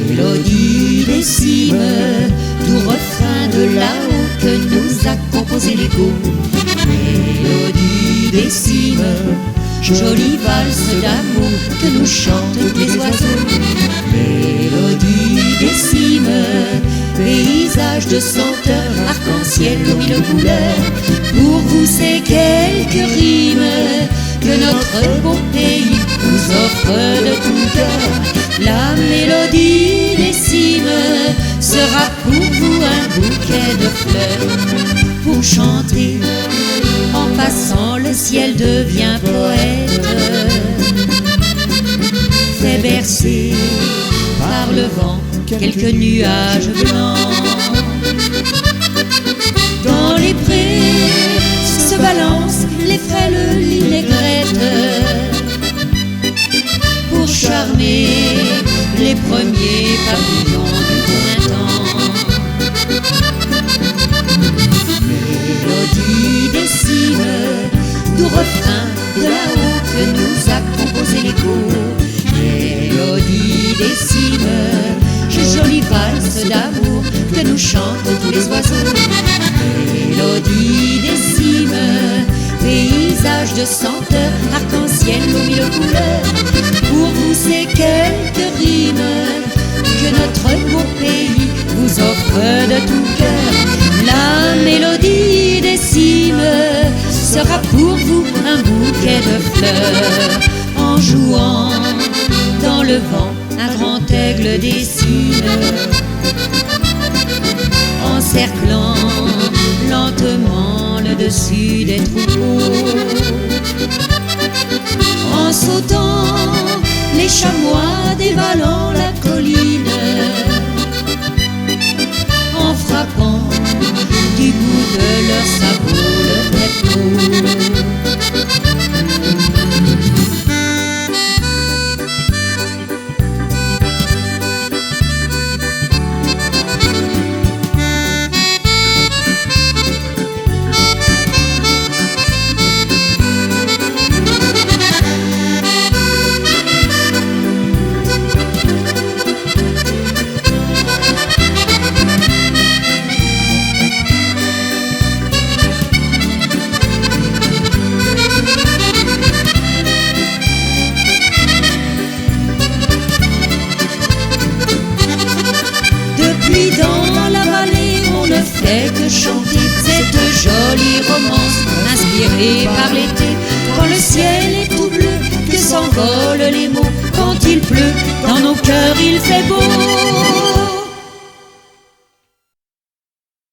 Mélodie des cimes, doux refrain de là-haut que nous a composé l'écho. Mélodie des cimes, jolie valse d'amour que nous chantent les oiseaux. Mélodie des cimes, paysage de senteur, arc-en-ciel aux mille couleurs. Pour vous c'est quelques rimes que notre beau pays vous offre de tout cœur. La mélodie des cimes sera pour vous un bouquet de fleurs. Pour chanter, en passant le ciel devient poète, fait bercer par le vent quelques nuages blancs. Dans les prés se balancent les frêles lignettes pour charmer les premiers papillons du printemps. Mélodie des cimes, doux refrain de là-haut que nous a composé l'écho. Mélodie des cimes, jolie valse d'amour que nous chantent tous les oiseaux. Mélodie des cimes, paysage de senteur, arc-en-ciel aux mille couleurs. Pour vous c'est quelques rimes que notre beau pays vous offre de tout cœur. La mélodie des cimes sera pour vous un bouquet de fleurs. En jouant dans le vent, un grand aigle dessine, encerclant lentement le dessus des troupeaux. En sautant, les chamois dévalant la colline, en frappant du bout de leur sabot le tréteau. Dans la vallée on ne fait que chanter cette jolie romance inspirée par l'été. Quand le ciel est tout bleu, que s'envolent les mots. Quand il pleut, dans nos cœurs il fait beau.